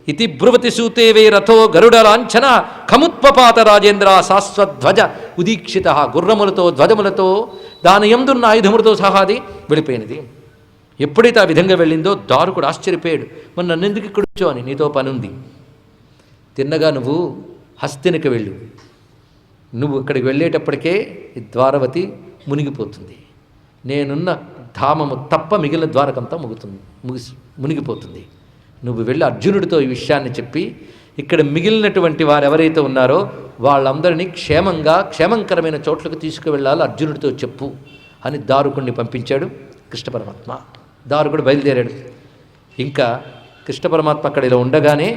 ఇతి బ్రువతి సూతే వే రథో గరుడలాంఛన ఖముత్పపాత రాజేంద్ర శాశ్వధ్వజ ఉదీక్షిత. గుర్రములతో ధ్వజములతో దాని యందున్న ఆయుధములతో సహా అది వెళ్ళిపోయినది. ఎప్పుడైతే ఆ విధంగా వెళ్ళిందో దారుకుడు ఆశ్చర్యపోయాడు. మరి నన్నెందుకు ఇక్కడ వచ్చో అని. నీతో పని ఉంది. తిన్నగా నువ్వు హస్తినికి వెళ్ళు. నువ్వు ఇక్కడికి వెళ్ళేటప్పటికే ఈ ద్వారవతి మునిగిపోతుంది. నేనున్న ధామము తప్ప మిగిలిన ద్వారకంతా మునిగిపోతుంది. నువ్వు వెళ్ళి అర్జునుడితో ఈ విషయాన్ని చెప్పి ఇక్కడ మిగిలినటువంటి వారు ఎవరైతే ఉన్నారో వాళ్ళందరినీ క్షేమంకరమైన చోట్లకు తీసుకువెళ్ళాలి అర్జునుడితో చెప్పు అని దారుకుడిని పంపించాడు కృష్ణ పరమాత్మ. దారుకుడు బయలుదేరాడు. ఇంకా కృష్ణ పరమాత్మ అక్కడ ఇలా ఉండగానే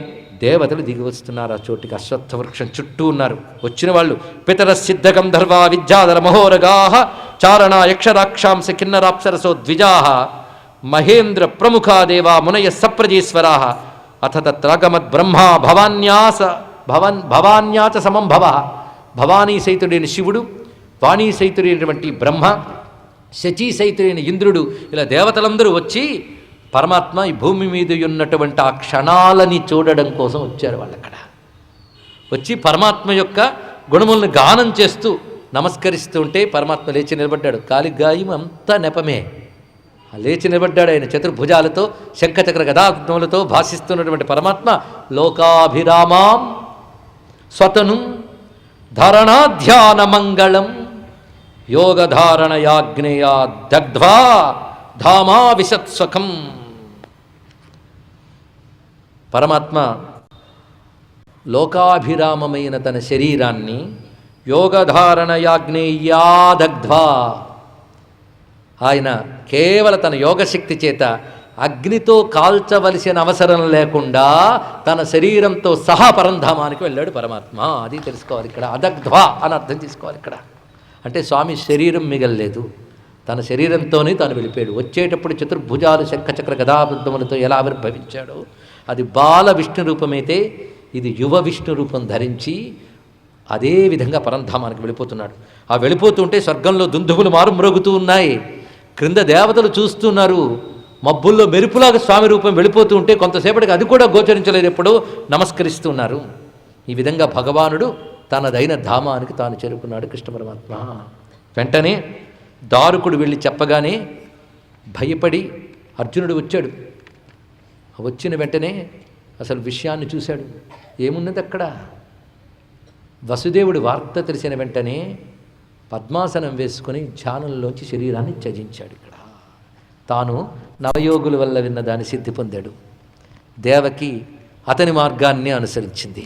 దేవతలు దిగి వస్తున్నారు. ఆ చోటికి అశ్వత్థ వృక్షం చుట్టూ ఉన్నారు. వచ్చిన వాళ్ళు పితర సిద్ధ గంధర్వ విద్యాధర మహోరగా చారణ యక్షరాక్షాంస కిన్నరాప్సరసో ద్విజా మహేంద్ర ప్రముఖా దేవా మునయ సప్రజేశ్వరా అథ తత్రాగమద్ బ్రహ్మా భవాన్యాచ సమం భవ. భవానీ సహితుడైన శివుడు, వాణీ సహితుడైనటువంటి బ్రహ్మ, శచీ సహితుడైన ఇంద్రుడు, ఇలా దేవతలందరూ వచ్చి పరమాత్మ ఈ భూమి మీద ఉన్నటువంటి ఆ క్షణాలని చూడడం కోసం వచ్చారు. వాళ్ళు అక్కడ వచ్చి పరమాత్మ యొక్క గుణములను గానం చేస్తూ నమస్కరిస్తూ ఉంటే పరమాత్మ లేచి నిలబడ్డాడు. కాలిగాయం అంతా నెపమే. లేచి నిలబడ్డాడు. ఆయన చతుర్భుజాలతో శంఖచక్ర గదాగ్నములతో భాషిస్తున్నటువంటి పరమాత్మ లోకాభిరామాం స్వతను ధరణాధ్యాన మంగళం యోగధారణయాగ్నేయా దగ్ధ్వా ధామా విశత్స్వకం. పరమాత్మ లోకాభిరామమైన తన శరీరాన్ని యోగధారణయాగ్నేయా దగ్ధ్వా, ఆయన కేవల తన యోగశక్తి చేత అగ్నితో కాల్చవలసిన అవసరం లేకుండా తన శరీరంతో సహా పరంధామానికి వెళ్ళాడు పరమాత్మ. అది తెలుసుకోవాలి ఇక్కడ. అదగ్ధ్వా అని అర్థం చేసుకోవాలి ఇక్కడ. అంటే స్వామి శరీరం మిగల్లేదు, తన శరీరంతోనే తాను వెళ్ళిపోయాడు. వచ్చేటప్పుడు చతుర్భుజాలు శంఖచక్ర గదాబద్ధములతో ఎలా ఆవిర్భవించాడో అది బాల విష్ణు రూపమైతే ఇది యువ విష్ణు రూపం ధరించి అదే విధంగా పరంధామానికి వెళ్ళిపోతున్నాడు. ఆ వెళ్ళిపోతుంటే స్వర్గంలో దుందుబులు మారుమ్రోగుతూ ఉన్నాయి. క్రింద దేవతలు చూస్తున్నారు. మబ్బుల్లో మెరుపులాగా స్వామి రూపం వెళ్ళిపోతూ ఉంటే కొంతసేపటికి అది కూడా గోచరించలేదు. ఎప్పుడో నమస్కరిస్తున్నారు. ఈ విధంగా భగవానుడు తనదైన ధామానికి తాను చేరుకున్నాడు కృష్ణ పరమాత్మ. వెంటనే దారుకుడు వెళ్ళి చెప్పగానే భయపడి అర్జునుడు వచ్చాడు. వచ్చిన వెంటనే అసలు విషయాన్ని చూశాడు. ఏమున్నది అక్కడ? వసుదేవుడి వార్త తెలిసిన వెంటనే పద్మాసనం వేసుకొని ధ్యానంలోంచి శరీరాన్ని త్యజించాడు. ఇక్కడ తాను నవయోగుల వల్ల విన్న దాన్ని సిద్ధి పొందాడు. దేవకి అతని మార్గాన్ని అనుసరించింది.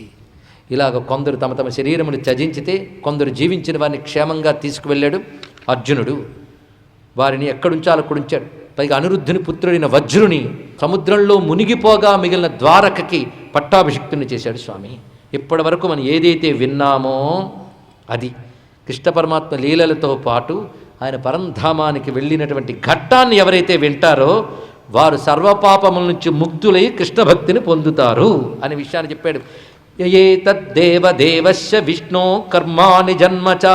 ఇలాగ కొందరు తమ తమ శరీరమును త్యజించితే కొందరు జీవించిన వారిని క్షేమంగా తీసుకువెళ్ళాడు అర్జునుడు. వారిని ఎక్కడుంచాలో అక్కడుంచాడు. పైగా అనిరుద్ధుని పుత్రుడైన వజ్రుని సముద్రంలో మునిగిపోగా మిగిలిన ద్వారకకి పట్టాభిషిక్తుని చేశాడు స్వామి. ఇప్పటి వరకు మనం ఏదైతే విన్నామో అది కృష్ణ పరమాత్మ లీలలతో పాటు ఆయన పరంధామానికి వెళ్ళినటువంటి ఘట్టాన్ని ఎవరైతే వింటారో వారు సర్వపాపముల నుంచి ముక్తులై కృష్ణ భక్తిని పొందుతారు అనే విషయాన్ని చెప్పాడు. తద్దేవదేవస్య విష్ణో కర్మాణి జన్మచ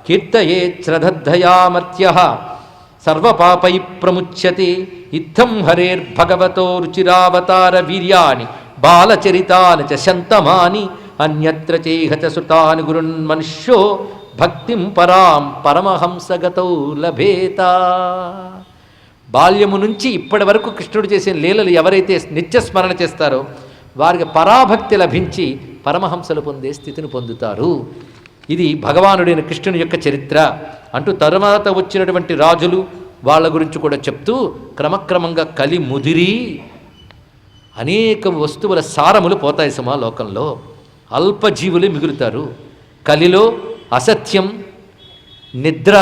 కీర్తయేత్ శ్రద్ధయామర్త్యః సర్వపాపై ప్రముచ్యతే ఇత్థం హరేర్భగవతో రుచిరావతార వీర్యాని బాలచరితాని చ శంతమాని అన్యత్ర చేహత సుతాని గురున్మనుష్యో భక్తిం పరాం పరమహంసగతౌ లభేత. బాల్యము నుంచి ఇప్పటి వరకు కృష్ణుడు చేసిన లీలలు ఎవరైతే నిత్యస్మరణ చేస్తారో వారికి పరాభక్తి లభించి పరమహంసలు పొందే స్థితిని పొందుతారు. ఇది భగవానుడైన కృష్ణుని యొక్క చరిత్ర అంటూ తరువాత వచ్చినటువంటి రాజులు వాళ్ళ గురించి కూడా చెప్తూ క్రమక్రమంగా కలి ముదిరి అనేక వస్తువుల సారములు పోతాయి సుమా లోకంలో. అల్పజీవులు మిగులుతారు. కలిలో అసత్యం, నిద్ర,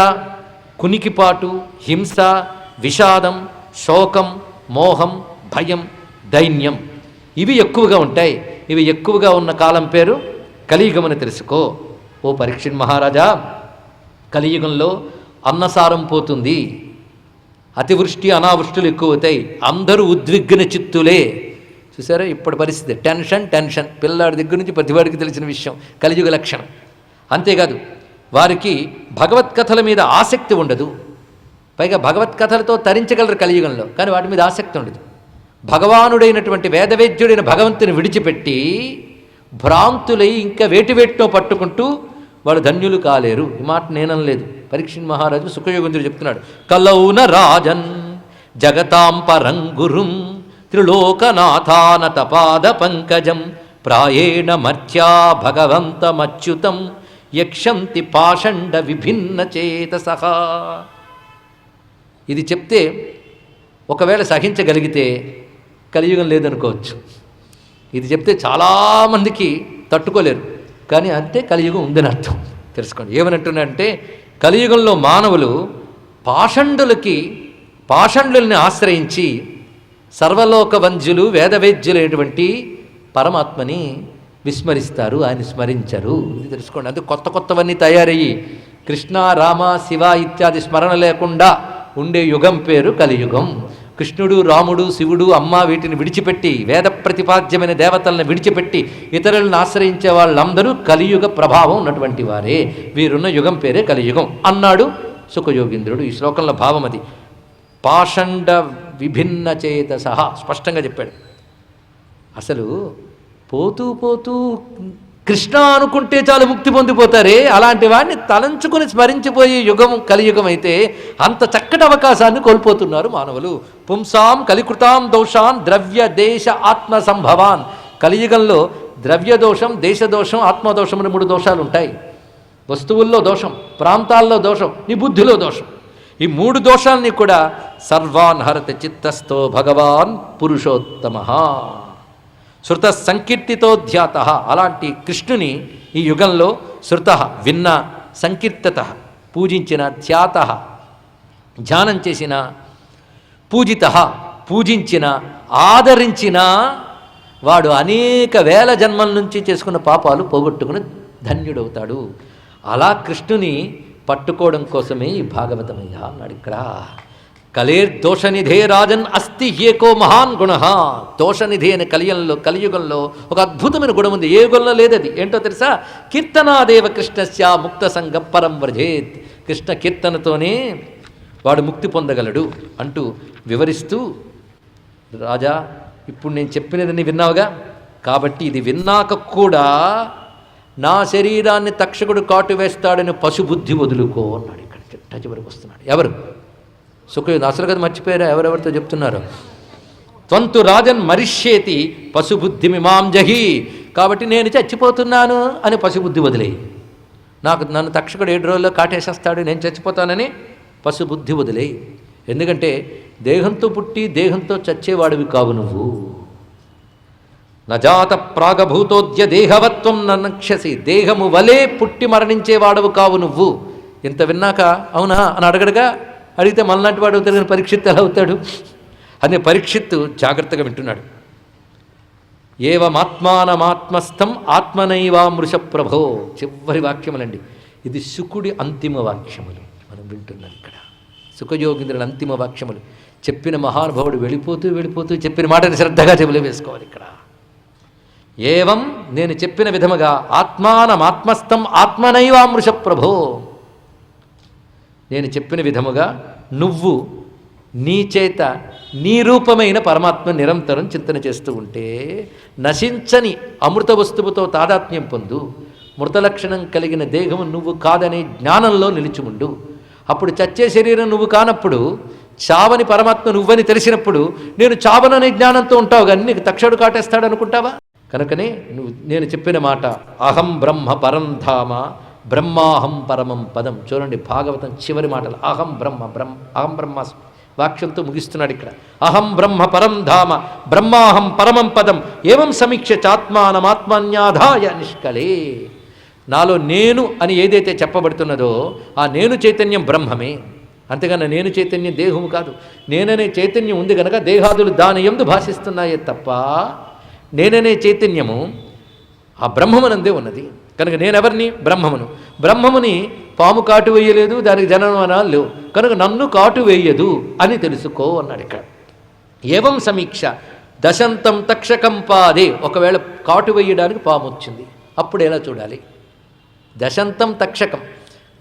కునికిపాటు, హింస, విషాదం, శోకం, మోహం, భయం, దైన్యం ఇవి ఎక్కువగా ఉంటాయి. ఇవి ఎక్కువగా ఉన్న కాలం పేరు కలియుగమని తెలుసుకో. ఓ పరీక్షిత్ మహారాజా, కలియుగంలో అన్నసారం పోతుంది, అతివృష్టి అనావృష్టులు ఎక్కువ అవుతాయి, అందరూ ఉద్విగ్న చిత్తులే. చూసారా ఇప్పటి పరిస్థితి? టెన్షన్ పిల్లాడి దగ్గర నుంచి ప్రతివాడికి తెలిసిన విషయం, కలియుగ లక్షణం. అంతేకాదు వారికి భగవత్కథల మీద ఆసక్తి ఉండదు. పైగా భగవత్కథలతో తరించగలరు కలియుగంలో, కానీ వాటి మీద ఆసక్తి ఉండదు. భగవానుడైనటువంటి వేదవేద్యుడైన భగవంతుని విడిచిపెట్టి భ్రాంతులై ఇంకా వేటివేటినో పట్టుకుంటూ వాళ్ళు ధన్యులు కాలేరు. ఈ మాట నేననలేదు, పరీక్షణ్ మహారాజు సుఖయోగేంద్రుడు చెప్తున్నాడు. కలౌన రాజన్ జగతాం పరంగురుం త్రిలోకనాథానత పాద పంకజం ప్రాయేణ మర్త్యా భగవంతమచ్యుతం యక్షంతి పాషండ విభిన్న చేతసః. ఇది చెప్తే ఒకవేళ సహించగలిగితే కలియుగం లేదనుకోవచ్చు. ఇది చెప్తే చాలామందికి తట్టుకోలేరు, కానీ అంతే కలియుగం ఉందని అర్థం తెలుసుకోండి. ఏమనంటున్నాడంటే కలియుగంలో మానవులు పాషండుల్ని ఆశ్రయించి సర్వలోక వంజ్యులు వేదవేద్యులైనటువంటి పరమాత్మని విస్మరిస్తారు, ఆయన స్మరించరు. ఇది తెలుసుకోండి. అందుకు కొత్తవన్నీ తయారయ్యి కృష్ణ రామ శివ ఇత్యాది స్మరణ లేకుండా ఉండే యుగం పేరు కలియుగం. కృష్ణుడు రాముడు శివుడు అమ్మ వీటిని విడిచిపెట్టి వేద ప్రతిపాద్యమైన దేవతలను విడిచిపెట్టి ఇతరులను ఆశ్రయించే వాళ్ళందరూ కలియుగ ప్రభావం ఉన్నటువంటి వారే. వీరున్న యుగం పేరే కలియుగం అన్నాడు సుఖయోగీంద్రుడు. ఈ శ్లోకంలో భావం అది. పాషండ విభిన్న చేతసః స్పష్టంగా చెప్పాడు. అసలు పోతూ కృష్ణ అనుకుంటే చాలు ముక్తి పొందిపోతారే, అలాంటి వాడిని తలంచుకుని స్మరించిపోయే యుగం కలియుగం అయితే అంత చక్కటి అవకాశాన్ని కోల్పోతున్నారు మానవులు. పుంసాం కలికృతాం దోషాన్ ద్రవ్య దేశ ఆత్మ సంభవాన్. కలియుగంలో ద్రవ్య దోషం, దేశదోషం, ఆత్మదోషం అని 3 దోషాలు ఉంటాయి. వస్తువుల్లో దోషం, ప్రాంతాల్లో దోషం, నీ బుద్ధిలో దోషం. ఈ 3 దోషాలని కూడా సర్వాన్ హరత చిత్తస్థో భగవాన్ పురుషోత్తమః శృత సంకీర్తితోధ్యాత. అలాంటి కృష్ణుని ఈ యుగంలో శృత విన్న, సంకీర్తత పూజించిన, ధ్యాత ధ్యానం చేసిన, పూజిత పూజించిన, ఆదరించిన వాడు అనేక వేల జన్మల నుంచి చేసుకున్న పాపాలు పోగొట్టుకుని ధన్యుడవుతాడు. అలా కృష్ణుని పట్టుకోవడం కోసమే ఈ భాగవతమయ్యా అన్నాడు ఇక్కడ. కలేర్దోషనిధే రాజన్ అస్తి ఏకో మహాన్ గుణ. దోషనిధి అనే కలియుగంలో ఒక అద్భుతమైన గుణం ఉంది. ఏ యుగంలో లేదది. ఏంటో తెలుసా? కీర్తనాదేవ కృష్ణస్య ముక్త సంగం పరం వ్రజేత్. కృష్ణ కీర్తనతోనే వాడు ముక్తి పొందగలడు అంటూ వివరిస్తూ, రాజా ఇప్పుడు నేను చెప్పినదని విన్నావుగా, కాబట్టి ఇది విన్నాక కూడా నా శరీరాన్ని తక్షకుడు కాటు వేస్తాడని పశుబుద్ధి వదులుకో అన్నాడు. ఇక్కడ చిట్ట చివరికి వస్తున్నాడు. ఎవరు? సుఖయోగి. అసలు కదా మర్చిపోయారా ఎవరెవరితో చెప్తున్నారు? త్వంతు రాజన్ మరిష్యేతి పశుబుద్ధిమిమాం జహి. కాబట్టి నేను చచ్చిపోతున్నాను అని పశుబుద్ధి వదిలేయి. నన్ను తక్షకుడు 7 రోజుల్లో కాటేసేస్తాడు, నేను చచ్చిపోతానని పశుబుద్ధి వదిలేయి. ఎందుకంటే దేహంతో పుట్టి దేహంతో చచ్చేవాడివి కావు నువ్వు. నజాత ప్రాగభూతోద్య దేహవత్వం ననక్షసి. దేహము వలే పుట్టి మరణించేవాడవు కావు నువ్వు. ఇంత విన్నాక అవునా అని అడగడగా, అడిగితే మళ్ళాంటి వాడు అవుతాడు, కానీ పరీక్షిత్ ఎలా అవుతాడు? అదే పరీక్షిత్తు జాగ్రత్తగా వింటున్నాడు. ఏవమాత్మానమాత్మస్థం ఆత్మనైవామృష ప్రభో. చివరి వాక్యములండి. ఇది శుకుడి అంతిమ వాక్యములు మనం వింటున్నాం ఇక్కడ. సుఖయోగీంద్రుల అంతిమ వాక్యములు. చెప్పిన మహానుభావుడు వెళ్ళిపోతూ చెప్పిన మాటని శ్రద్ధగా చెవులు వేసుకోవాలి ఇక్కడ. ఏవం నేను చెప్పిన విధముగా ఆత్మానమాత్మస్థం ఆత్మనైవామృష ప్రభో. నేను చెప్పిన విధముగా నువ్వు నీ చేత నీ రూపమైన పరమాత్మ నిరంతరం చింతన చేస్తూ ఉంటే నశించని అమృత వస్తువుతో తాదాత్మ్యం పొందు. మృత లక్షణం కలిగిన దేహము నువ్వు కాదనే జ్ఞానంలో నిలిచిముండు. అప్పుడు చచ్చే శరీరం నువ్వు కానప్పుడు, చావని పరమాత్మ నువ్వని తెలిసినప్పుడు నేను చావననే జ్ఞానంతో ఉంటావు, కానీ నీకు తక్షడు కాటేస్తాడు అనుకుంటావా? కనుకనే నేను చెప్పిన మాట అహం బ్రహ్మ పరం ధామ బ్రహ్మాహం పరమం పదం. చూడండి భాగవతం చివరి మాటలు. అహం బ్రహ్మ వాక్యంతో ముగిస్తున్నాడు ఇక్కడ. అహం బ్రహ్మ పరం ధామ బ్రహ్మాహం పరమం పదం ఏవం సమీక్ష చాత్మానమాత్మన్యాధాయ నిష్కలే. నాలో నేను అని ఏదైతే చెప్పబడుతున్నదో ఆ నేను చైతన్యం బ్రహ్మమే. అంతేగాని నేను చైతన్యం దేహము కాదు. నేననే చైతన్యం ఉంది కనుక దేహాదులు దాని యందు భాషిస్తున్నాయే తప్ప నేననే చైతన్యము ఆ బ్రహ్మమునందే ఉన్నది. కనుక నేనెవరిని? బ్రహ్మమును. బ్రహ్మముని పాము కాటు వేయలేదు, దానికి జననాలు లేవు, కనుక నన్ను కాటు వేయదు అని తెలుసుకో అన్నాడు ఇక్కడ. ఏవం సమీక్ష దశంతం తక్షకం పాదే. ఒకవేళ కాటు వేయడానికి పాము వచ్చింది, అప్పుడు ఎలా చూడాలి? దశంతం తక్షకం.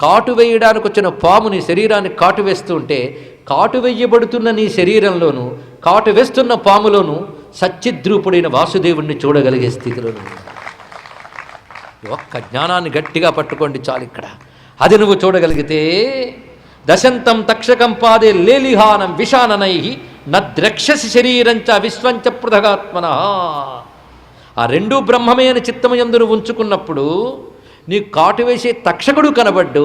కాటు వేయడానికి వచ్చిన పాము నీ శరీరాన్ని కాటు వేస్తూ ఉంటే కాటు వేయబడుతున్న నీ శరీరంలోనూ కాటు వేస్తున్న పాములోనూ సచ్చిద్రూపుడైన వాసుదేవుణ్ణి చూడగలిగే స్థితిలోనూ ఒక్క జ్ఞానాన్ని గట్టిగా పట్టుకోండి చాలు. ఇక్కడ అది నువ్వు చూడగలిగితే దశంతం తక్షకం పాదే లేలిహానం విషాననై నద్రక్షసి శరీరంచ విశ్వంచ పృథగాత్మన. ఆ రెండూ బ్రహ్మమే అని చిత్తమయందును ఉంచుకున్నప్పుడు నీ కాటు వేసే తక్షకుడు కనబడ్డు,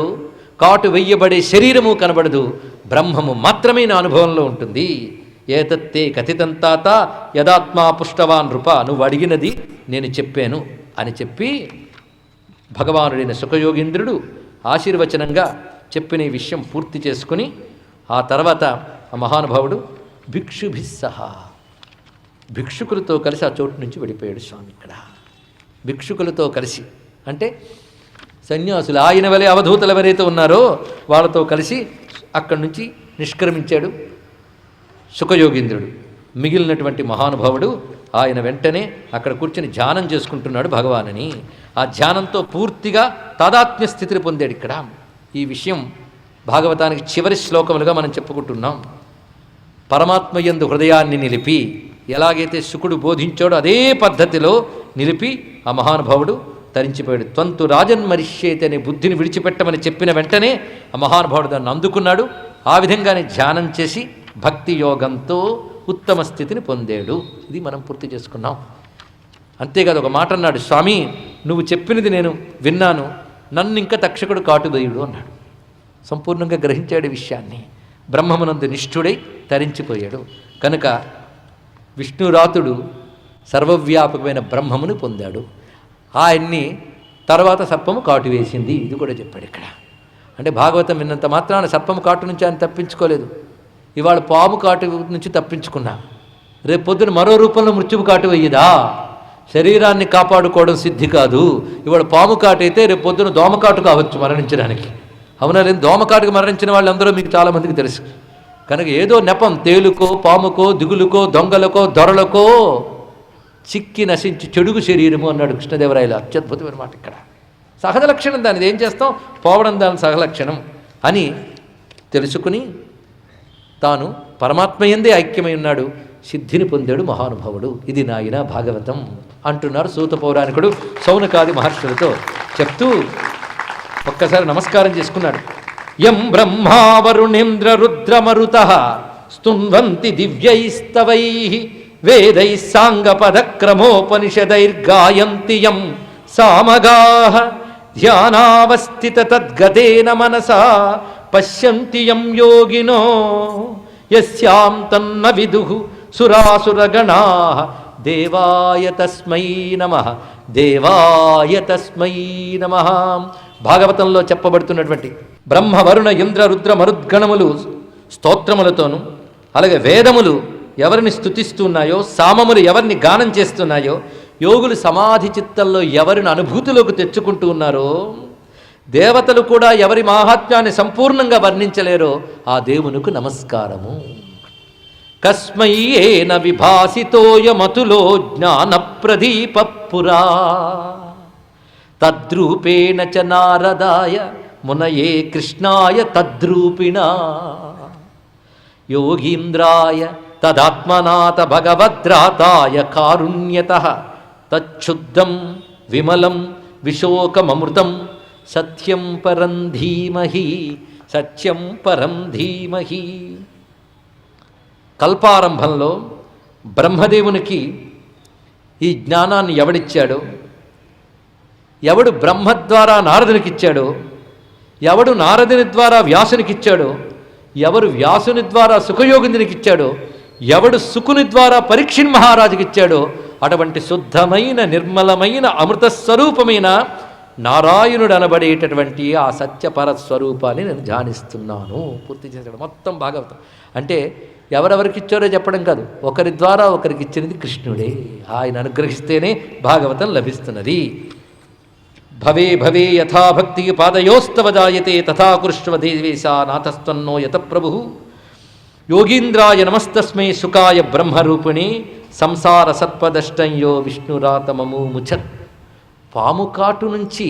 కాటు వెయ్యబడే శరీరము కనబడదు, బ్రహ్మము మాత్రమే నా అనుభవంలో ఉంటుంది. ఏతత్తే కథితంతాత యదాత్మా పుష్టవాన్ నృప, నువ్వు అడిగినది నేను చెప్పాను అని చెప్పి భగవానుడైన సుఖయోగీంద్రుడు ఆశీర్వచనంగా చెప్పిన ఈ విషయం పూర్తి చేసుకుని ఆ తర్వాత ఆ మహానుభావుడు భిక్షుభిస్సహా భిక్షుకులతో కలిసి ఆ చోటు నుంచి వెళ్ళిపోయాడు స్వామి. ఇక్కడ భిక్షుకులతో కలిసి అంటే సన్యాసులు, ఆయన వలె అవధూతలు ఎవరైతే ఉన్నారో వాళ్ళతో కలిసి అక్కడి నుంచి నిష్క్రమించాడు సుఖయోగీంద్రుడు. మిగిలినటువంటి మహానుభావుడు ఆయన వెంటనే అక్కడ కూర్చొని ధ్యానం చేసుకుంటున్నాడు భగవానుని. ఆ ధ్యానంతో పూర్తిగా తాదాత్మ్య స్థితిని పొందాడు. ఇక్కడ ఈ విషయం భాగవతానికి చివరి శ్లోకములుగా మనం చెప్పుకుంటున్నాం. పరమాత్మయందు హృదయాన్ని నిలిపి ఎలాగైతే శుకుడు బోధించాడో అదే పద్ధతిలో నిలిపి ఆ మహానుభావుడు తరించిపోయాడు. త్వంతు రాజన్మరిష్యేతి అనే బుద్ధిని విడిచిపెట్టమని చెప్పిన వెంటనే ఆ మహానుభావుడు దాన్ని అందుకున్నాడు. ఆ విధంగానే ధ్యానం చేసి భక్తి యోగంతో ఉత్తమ స్థితిని పొందాడు. ఇది మనం పూర్తి చేసుకున్నాం. అంతేకాదు ఒక మాట అన్నాడు, స్వామి నువ్వు చెప్పినది నేను విన్నాను, నన్ను ఇంకా తక్షకుడు కాటువేయుడు అన్నాడు. సంపూర్ణంగా గ్రహించాడు విషయాన్ని. బ్రహ్మమునందు నిష్ఠుడై తరించిపోయాడు. కనుక విష్ణురాతుడు సర్వవ్యాపకమైన బ్రహ్మమును పొందాడు. ఆయన్ని తర్వాత సర్పము కాటు వేసింది. ఇది కూడా చెప్పాడు ఇక్కడ. అంటే భాగవతం విన్నంత మాత్రాన సర్పము కాటు నుంచి ఆయన తప్పించుకోలేదు. ఇవాళ పాము కాటు నుంచి తప్పించుకున్నా, రేపు పొద్దున మరో రూపంలో మృత్యువు కాటు వేయదా? శరీరాన్ని కాపాడుకోవడం సిద్ధి కాదు. ఇవాళ పాము కాటు అయితే రేపు పొద్దున దోమకాటు కావచ్చు మరణించడానికి. అవునా లేదు? దోమకాటుకు మరణించిన వాళ్ళందరూ మీకు చాలామందికి తెలుసు. కనుక ఏదో నెపం తేలుకో పాముకో దిగులుకో దొంగలకో దొరలకో చిక్కి నశించి చెడుగు శరీరము అన్నాడు కృష్ణదేవరాయలు. అత్యద్భుతమైన మాట. ఇక్కడ సహజ లక్షణం, దానిది ఏం చేస్తాం, పోవడం దాని సహలక్షణం అని తెలుసుకుని తాను పరమాత్మయందే ఐక్యమై ఉన్నాడు, సిద్ధిని పొందాడు మహానుభావుడు. ఇది నాయన భాగవతం అంటున్నారు సూత పౌరాణికుడు శౌనకాది మహర్షులతో చెప్తూ ఒక్కసారి నమస్కారం చేసుకున్నాడు. యం బ్రహ్మా వరుణేంద్ర రుద్రమరుతః స్తున్వంతి దివ్యైస్తవైః వేదైః సాంగపదక్రమోపనిషదైర్గాయంతి యం సామగాః ధ్యానావస్థిత తద్గతేన మనసా పశ్యంతి యం యోగినో యస్యాం తన్న విదుః సురాసురగణాః దేవాయ తస్మై నమః దేవాయ తస్మై నమః. భాగవతంలో చెప్పబడుతున్నటువంటి బ్రహ్మ వరుణ ఇంద్ర రుద్ర మరుద్గణములు స్తోత్రములతోనూ అలాగే వేదములు ఎవరిని స్తుతిస్తున్నాయో, సామములు ఎవరిని గానం చేస్తున్నాయో, యోగులు సమాధి చిత్తంలో ఎవరిని అనుభూతిలోకి తెచ్చుకుంటూ ఉన్నారో, దేవతలు కూడా ఎవరి మాహాత్మ్యాన్ని సంపూర్ణంగా వర్ణించలేరో ఆ దేవునికి నమస్కారము. కస్మై ఏన విభాసితోయమతులో జ్ఞాన ప్రదీప పురా తద్రూపేణ చ నారదాయ మునయే కృష్ణాయ తద్రూపిణా యోగీంద్రాయ తదాత్మనాథ భగవద్రాతాయ కారుణ్యతః తచ్ఛుద్ధం విమలం విశోకమమృతం సత్యం పరం ధీమహి సత్యం పరం ధీమహి. కల్పారంభంలో బ్రహ్మదేవునికి ఈ జ్ఞానాన్ని ఎవడిచ్చాడో, ఎవడు బ్రహ్మ ద్వారా నారదునికిచ్చాడో, ఎవడు నారదుని ద్వారా వ్యాసునికిచ్చాడో, ఎవరు వ్యాసుని ద్వారా సుఖయోగిందునికిచ్చాడో, ఎవడు సుకుని ద్వారా పరీక్షిన్ మహారాజుకిచ్చాడో, అటువంటి శుద్ధమైన నిర్మలమైన అమృతస్వరూపమైన నారాయణుడు అనబడేటటువంటి ఆ సత్యపర స్వరూపాన్ని నేను ధ్యానిస్తున్నాను. పూర్తి చేశాడు మొత్తం భాగవతం. అంటే ఎవరెవరికి ఇచ్చారో చెప్పడం కాదు, ఒకరి ద్వారా ఒకరికి ఇచ్చినది కృష్ణుడే. ఆయన అనుగ్రహిస్తేనే భాగవతం లభిస్తున్నది. భవే భవే యథాభక్తి పాదయోస్తవ జాయతే తథా కురుష్వ దేవేశ నాథస్త్వన్నో యత ప్రభు. యోగీంద్రాయ నమస్తస్మై సుఖాయ బ్రహ్మరూపిణి సంసార సత్పదష్టంయో విష్ణురాతమము ముచత్. పాము కాటు నుంచి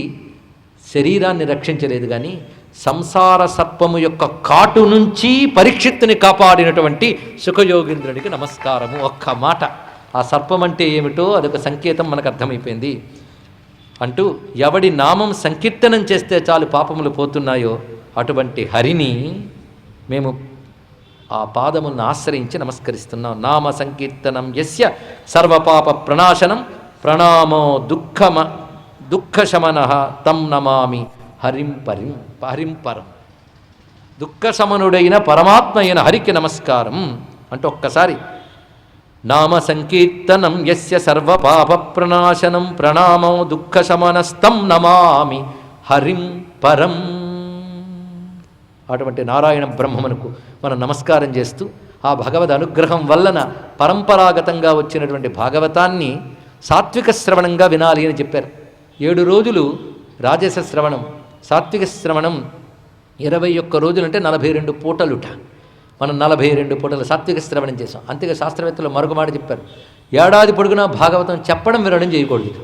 శరీరాన్ని రక్షించలేదు కానీ సంసార సర్పము యొక్క కాటు నుంచి పరీక్షిత్తుని కాపాడినటువంటి సుఖయోగీంద్రుడికి నమస్కారము. ఒక్క మాట. ఆ సర్పం అంటే ఏమిటో అదొక సంకేతం మనకు అర్థమైపోయింది అంటూ, ఎవడి నామం సంకీర్తనం చేస్తే చాలు పాపములు పోతున్నాయో అటువంటి హరిని మేము ఆ పాదములను ఆశ్రయించి నమస్కరిస్తున్నాం. నామ సంకీర్తనం యస్య సర్వపాప ప్రణాశనం ప్రణామో దుఃఖశమన తం నమామి హరిం పరం. దుఃఖశమనుడైన పరమాత్మ అయిన హరికి నమస్కారం అంటూ ఒక్కసారి నామ సంకీర్తనం యస్య సర్వపాప ప్రణాశనం ప్రణామో దుఃఖశమనస్తం నమామి హరిం పరం. అటువంటి నారాయణ బ్రహ్మమునకు మనం నమస్కారం చేస్తూ, ఆ భగవద్ అనుగ్రహం వలన పరంపరాగతంగా వచ్చినటువంటి భాగవతాన్ని సాత్విక శ్రవణంగా వినాలి అని చెప్పారు. 7 రోజులు రాజస శ్రవణం, సాత్విక శ్రవణం 21 రోజులు అంటే 42 పూటలుట. మనం 42 పూటలు సాత్విక శ్రవణం చేసాం. అంతేగా శాస్త్రవేత్తలు మరొక మాట చెప్పారు, ఏడాది పొడుగునా భాగవతం చెప్పడం వినడం చేయకూడదు.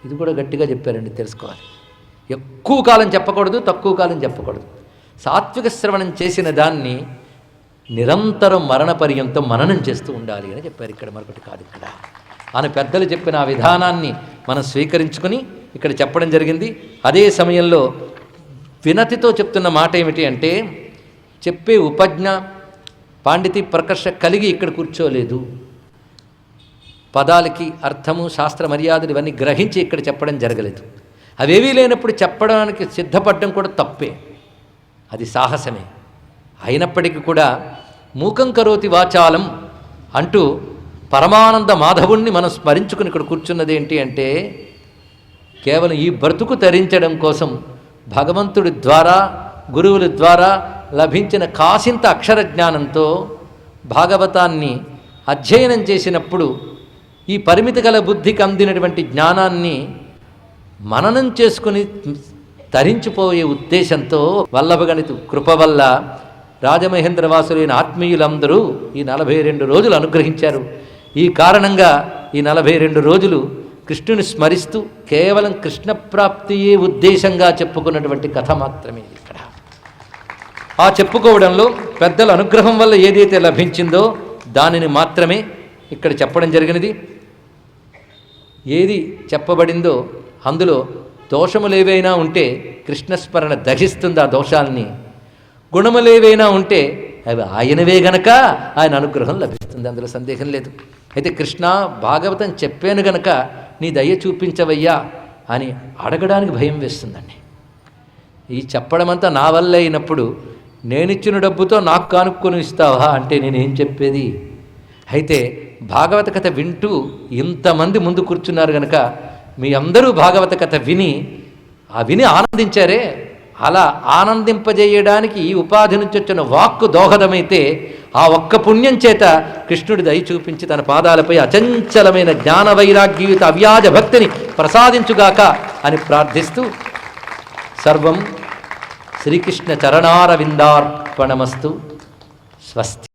ఇది కూడా గట్టిగా చెప్పారండి, తెలుసుకోవాలి. ఎక్కువ కాలం చెప్పకూడదు, తక్కువ కాలం చెప్పకూడదు. సాత్విక శ్రవణం చేసిన దాన్ని నిరంతరం మరణ పర్యంతం మననం చేస్తూ ఉండాలి అని చెప్పారు. ఇక్కడ మరొకటి కాదు. ఇక్కడ ఆయన పెద్దలు చెప్పిన ఆ విధానాన్ని మనం స్వీకరించుకుని ఇక్కడ చెప్పడం జరిగింది. అదే సమయంలో వినతితో చెప్తున్న మాట ఏమిటి అంటే, చెప్పే ఉపజ్ఞ పాండితి ప్రకర్ష కలిగి ఇక్కడ కూర్చోలేదు. పదాలకి అర్థము, శాస్త్ర మర్యాదలు ఇవన్నీ గ్రహించి ఇక్కడ చెప్పడం జరగలేదు. అవేవీ లేనప్పుడు చెప్పడానికి సిద్ధపడడం కూడా తప్పే, అది సాహసమే. అయినప్పటికీ కూడా మూకం కరోతి వాచాలం అంటూ పరమానంద మాధవుణ్ణి మనం స్మరించుకుని ఇక్కడ కూర్చున్నది ఏంటి అంటే, కేవలం ఈ బ్రతుకు తరించడం కోసం భగవంతుడి ద్వారా, గురువుల ద్వారా లభించిన కాసింత అక్షర జ్ఞానంతో భాగవతాన్ని అధ్యయనం చేసినప్పుడు ఈ పరిమితి గల బుద్ధికి అందినటువంటి జ్ఞానాన్ని మననం చేసుకుని తరించిపోయే ఉద్దేశంతో వల్లభగణిత కృప వల్ల రాజమహేంద్రవాసులైన ఆత్మీయులందరూ ఈ 42 రోజులు అనుగ్రహించారు. ఈ కారణంగా ఈ 42 రోజులు కృష్ణుని స్మరిస్తూ కేవలం కృష్ణప్రాప్తియే ఉద్దేశంగా చెప్పుకున్నటువంటి కథ మాత్రమే ఇక్కడ. ఆ చెప్పుకోవడంలో పెద్దల అనుగ్రహం వల్ల ఏదైతే లభించిందో దానిని మాత్రమే ఇక్కడ చెప్పడం జరిగినది. ఏది చెప్పబడిందో అందులో దోషములేవైనా ఉంటే కృష్ణస్మరణ దహిస్తుంది ఆ దోషాలని, గుణములేవైనా ఉంటే అవి ఆయనవే గనక ఆయన అనుగ్రహం లభిస్తుంది, అందులో సందేహం లేదు. అయితే కృష్ణ భాగవతం చెప్పాను గనక నీ దయ చూపించవయ్యా అని అడగడానికి భయం వేస్తుందండి. ఈ చెప్పడమంతా నా వల్ల అయినప్పుడు నేనిచ్చిన డబ్బుతో నాకు కానుక్కొని ఇస్తావా అంటే నేనేం చెప్పేది? అయితే భాగవత కథ వింటూ ఇంతమంది ముందు కూర్చున్నారు గనక మీ అందరూ భాగవత కథ విని ఆనందించారే, అలా ఆనందింపజేయడానికి ఈ ఉపాధి నుంచి వచ్చిన వాక్కు దోహదమైతే ఆ ఒక్క పుణ్యం చేత కృష్ణుడి దయ చూపించి తన పాదాలపై అచంచలమైన జ్ఞాన వైరాగ్యయుత అవ్యాజ భక్తిని ప్రసాదించుగాక అని ప్రార్థిస్తూ సర్వం శ్రీకృష్ణ చరణారవిందార్పణమస్తు. స్వస్తి.